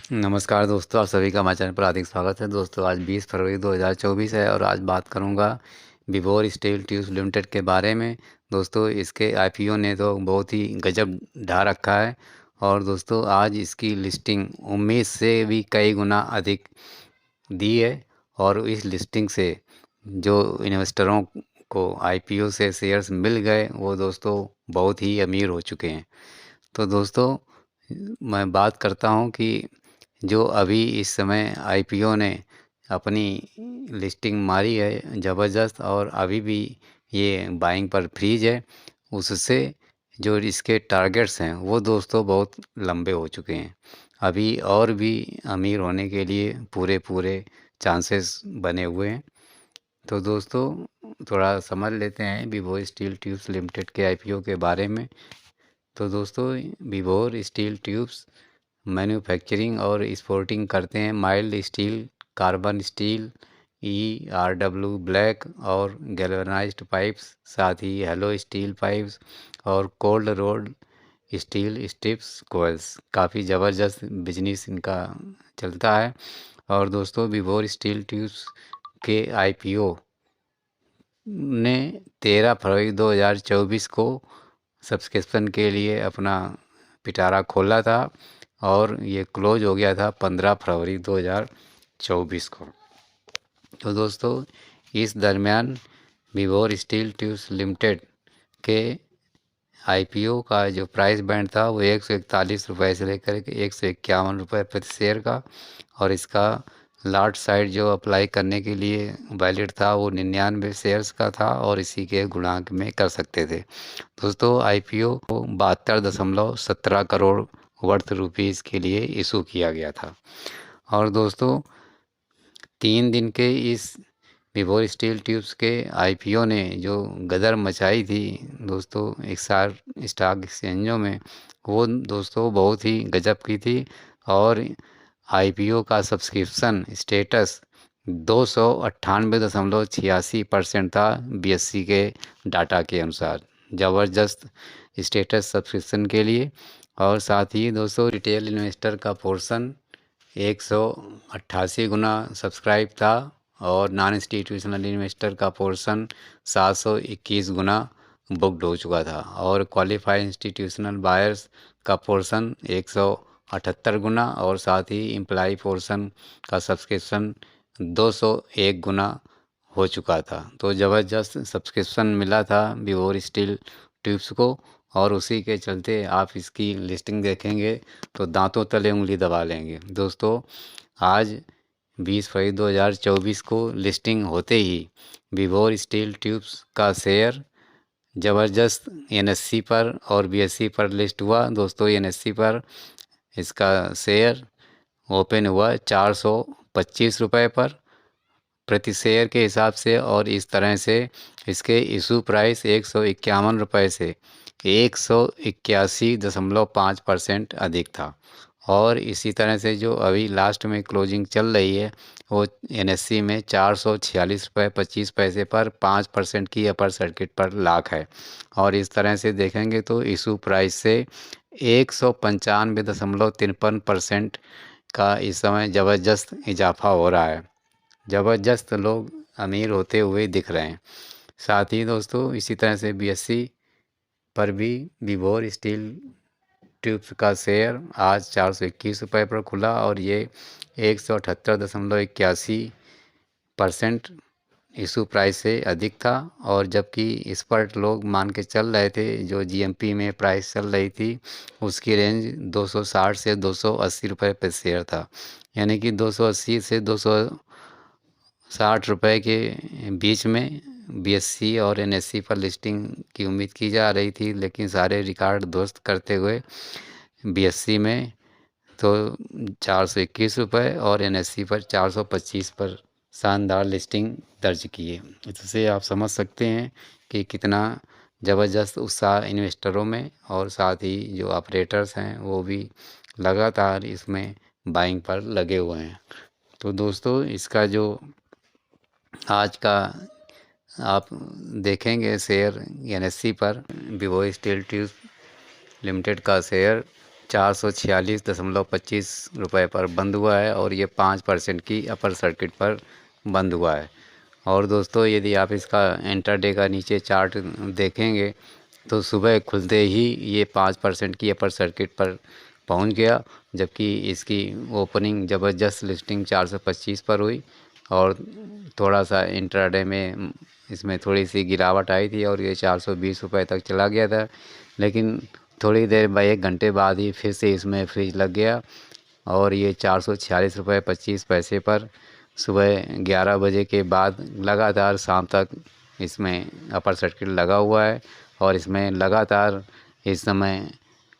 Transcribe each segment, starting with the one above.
नमस्कार दोस्तों, आप सभी का हमारे चैनल पर हार्दिक स्वागत है। दोस्तों आज 20 फरवरी 2024 है और आज बात करूंगा विभोर स्टील ट्यूब्स लिमिटेड के बारे में। दोस्तों इसके आईपीओ ने तो बहुत ही गजब ढा रखा है और दोस्तों आज इसकी लिस्टिंग उम्मीद से भी कई गुना अधिक दी है और इस लिस्टिंग से जो इन्वेस्टरों को आईपीओ से शेयर्स मिल गए वो दोस्तों बहुत ही अमीर हो चुके हैं। तो दोस्तों मैं बात करता हूं कि जो अभी इस समय आईपीओ ने अपनी लिस्टिंग मारी है ज़बरदस्त और अभी भी ये बाइंग पर फ्रीज है, उससे जो इसके टारगेट्स हैं वो दोस्तों बहुत लंबे हो चुके हैं। अभी और भी अमीर होने के लिए पूरे पूरे चांसेस बने हुए हैं। तो दोस्तों थोड़ा समझ लेते हैं विभो स्टील ट्यूब्स लिमिटेड के आईपीओ के बारे में। तो दोस्तों विभोर स्टील ट्यूब्स मैन्युफैक्चरिंग और एक्सपोर्टिंग करते हैं mild steel, carbon steel, ERW black और गैल्वेनाइज्ड पाइप्स, साथ ही हेलो स्टील पाइप्स और cold rolled steel strips coils. काफ़ी ज़बरदस्त बिजनेस इनका चलता है। और दोस्तों विभोर स्टील ट्यूब्स के आईपीओ ने 13 फरवरी 2024 को सब्सक्रिप्शन के लिए अपना पिटारा खोला था और ये क्लोज हो गया था 15 फरवरी 2024 को। तो दोस्तों इस दरमियान विभोर स्टील ट्यूब्स लिमिटेड के आईपीओ का जो प्राइस बैंड था वो 141 रुपये से लेकर के 151 रुपये प्रति शेयर का, और इसका लाट साइड जो अप्लाई करने के लिए वैलिड था वो 99 शेयर्स का था और इसी के गुणांक में कर सकते थे। दोस्तों आईपीओ को 72.17 करोड़ वर्थ रुपीज़ के लिए इशू किया गया था। और दोस्तों 3 दिन के इस विभोर स्टील ट्यूब्स के आईपीओ ने जो गदर मचाई थी दोस्तों एक सार स्टॉक एक्सचेंजों में, वो दोस्तों बहुत ही गजब की थी। और आईपीओ का सब्सक्रिप्शन स्टेटस 298.86% था बीएससी के डाटा के अनुसार। ज़बरदस्त स्टेटस सब्सक्रिप्शन के लिए। और साथ ही दोस्तों रिटेल इन्वेस्टर का पोर्शन 188 गुना सब्सक्राइब था और नॉन इंस्टीट्यूशनल इन्वेस्टर का पोर्शन 721 गुना बुकड हो चुका था और क्वालिफाइड इंस्टीट्यूशनल बायर्स का पोर्शन 178 गुना और साथ ही एम्प्लाई पोर्शन का सब्सक्रिप्शन 201 गुना हो चुका था। तो ज़बरदस्त सब्सक्रिप्शन मिला था विभोर स्टील ट्यूब्स को और उसी के चलते आप इसकी लिस्टिंग देखेंगे तो दांतों तले उंगली दबा लेंगे। दोस्तों आज 20 फरवरी 2024 को लिस्टिंग होते ही विभोर स्टील ट्यूब्स का शेयर ज़बरदस्त एनएससी पर और बीएससी पर लिस्ट हुआ। दोस्तों एनएससी पर इसका शेयर ओपन हुआ 425 रुपये पर प्रति शेयर के हिसाब से, और इस तरह से इसके इशू प्राइस 151 रुपये से 181.5% अधिक था। और इसी तरह से जो अभी लास्ट में क्लोजिंग चल रही है वो एनएससी में 446.25 रुपये पर 5% की अपर सर्किट पर लाख है। और इस तरह से देखेंगे तो इशू प्राइस से 195.53% का इस समय ज़बरदस्त इजाफा हो रहा है। ज़बरदस्त लोग अमीर होते हुए दिख रहे हैं। साथ ही दोस्तों इसी तरह से बीएससी पर भी विभोर स्टील ट्यूब्स का शेयर आज 421 रुपये पर खुला और ये 178.81% इशू प्राइस से अधिक था। और जबकि इस पर लोग मान के चल रहे थे जो जीएमपी में प्राइस चल रही थी उसकी रेंज 260 से 280 रुपये पर शेयर था, यानी कि 280 से 260 रुपये के बीच में बीएससी और एनएससी पर लिस्टिंग की उम्मीद की जा रही थी, लेकिन सारे रिकॉर्ड ध्वस्त करते हुए बीएससी में तो 421 रुपये और एनएससी पर 425 पर शानदार लिस्टिंग दर्ज की है। इससे आप समझ सकते हैं कि कितना ज़बरदस्त उत्साह इन्वेस्टरों में और साथ ही जो ऑपरेटर्स हैं वो भी लगातार इसमें बाइंग पर लगे हुए हैं। तो दोस्तों इसका जो आज का आप देखेंगे शेयर एनएससी पर विभो स्टील ट्यूब्स लिमिटेड का शेयर 446.25 पर बंद हुआ है और ये 5% की अपर सर्किट पर बंद हुआ है। और दोस्तों यदि आप इसका इंट्राडे का नीचे चार्ट देखेंगे तो सुबह खुलते ही ये 5% की अपर सर्किट पर पहुंच गया, जबकि इसकी ओपनिंग ज़बरदस्त लिस्टिंग 425 पर हुई और थोड़ा सा इंट्राडे में इसमें थोड़ी सी गिरावट आई थी और ये 420 रुपये तक चला गया था। लेकिन थोड़ी देर बाद 1 घंटे बाद ही फिर से इसमें फ्रीज लग गया और ये 446.25 पर सुबह 11 बजे के बाद लगातार शाम तक इसमें अपर सर्किट लगा हुआ है। और इसमें लगातार इस समय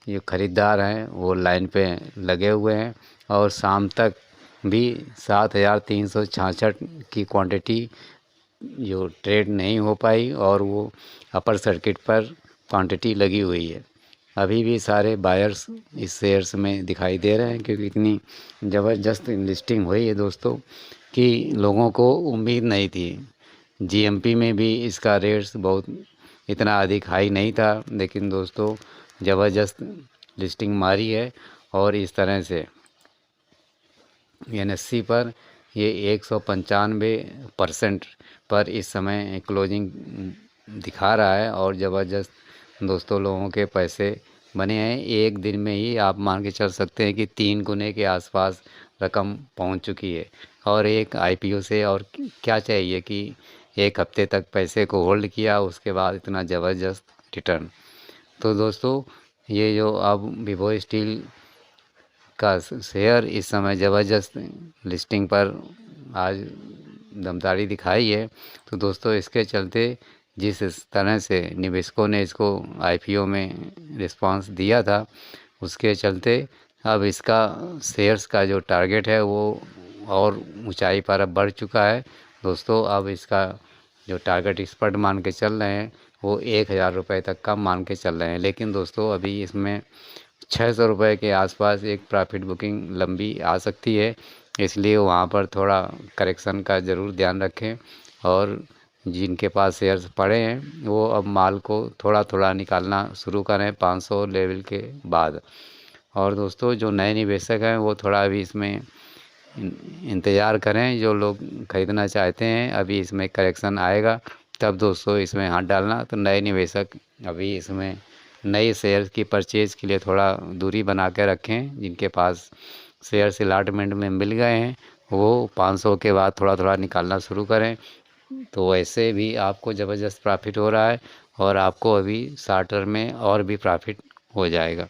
ये ख़रीदार हैं वो लाइन पे लगे हुए हैं और शाम तक भी 7,366 की क्वांटिटी जो ट्रेड नहीं हो पाई और वो अपर सर्किट पर क्वांटिटी लगी हुई है। अभी भी सारे बायर्स इस शेयर्स में दिखाई दे रहे हैं, क्योंकि इतनी ज़बरदस्त लिस्टिंग हुई है दोस्तों कि लोगों को उम्मीद नहीं थी। जीएमपी में भी इसका रेट्स बहुत इतना अधिक हाई नहीं था, लेकिन दोस्तों ज़बरदस्त लिस्टिंग मारी है और इस तरह से एनएससी पर ये 195% पर इस समय क्लोजिंग दिखा रहा है और ज़बरदस्त दोस्तों लोगों के पैसे बने हैं। एक दिन में ही आप मान के चल सकते हैं कि 3 गुने के आसपास रकम पहुंच चुकी है। और एक आईपीओ से और क्या चाहिए कि 1 हफ्ते तक पैसे को होल्ड किया, उसके बाद इतना ज़बरदस्त रिटर्न। तो दोस्तों ये जो अब विभो स्टील का शेयर इस समय ज़बरदस्त लिस्टिंग पर आज दमदारी दिखाई है, तो दोस्तों इसके चलते जिस तरह से निवेशकों ने इसको आईपीओ में रिस्पांस दिया था, उसके चलते अब इसका शेयर्स का जो टारगेट है वो और ऊंचाई पर अब बढ़ चुका है दोस्तों। अब इसका जो टारगेट एक्सपर्ट मान के चल रहे हैं वो 1,000 रुपये तक का मान के चल रहे हैं। लेकिन दोस्तों अभी इसमें 600 रुपये के आसपास एक प्रॉफिट बुकिंग लंबी आ सकती है, इसलिए वहाँ पर थोड़ा करेक्शन का ज़रूर ध्यान रखें। और जिनके पास शेयर्स पड़े हैं वो अब माल को थोड़ा थोड़ा निकालना शुरू करें 500 लेवल के बाद। और दोस्तों जो नए निवेशक हैं वो थोड़ा अभी इसमें इंतज़ार करें। जो लोग ख़रीदना चाहते हैं अभी इसमें करेक्शन आएगा तब दोस्तों इसमें हाथ डालना। तो नए निवेशक अभी इसमें नए शेयर्स की परचेज़ के लिए थोड़ा दूरी बना के रखें। जिनके पास शेयर्स अलॉटमेंट में मिल गए हैं वो 500 के बाद थोड़ा थोड़ा निकालना शुरू करें, तो वैसे भी आपको ज़बरदस्त प्रॉफिट हो रहा है और आपको अभी शॉर्ट टर्म में और भी प्रॉफिट हो जाएगा।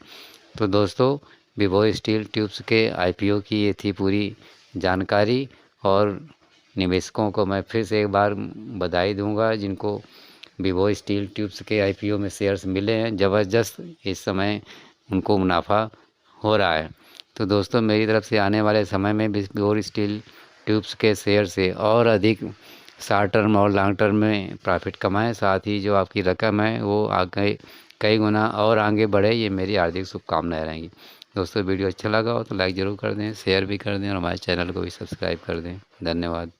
तो दोस्तों विभो स्टील ट्यूब्स के आईपीओ की ये थी पूरी जानकारी। और निवेशकों को मैं फिर से एक बार बधाई दूंगा जिनको विभो स्टील ट्यूब्स के आईपीओ में शेयर्स मिले हैं। ज़बरदस्त इस समय उनको मुनाफा हो रहा है। तो दोस्तों मेरी तरफ से आने वाले समय में विभो स्टील ट्यूब्स के शेयर से और अधिक शॉर्ट टर्म और लॉन्ग टर्म में प्रॉफिट कमाएं, साथ ही जो आपकी रकम है वो आगे कई गुना और आगे बढ़े, ये मेरी हार्दिक शुभकामनाएं रहेंगी। दोस्तों वीडियो अच्छा लगा हो तो लाइक ज़रूर कर दें, शेयर भी कर दें और हमारे चैनल को भी सब्सक्राइब कर दें। धन्यवाद।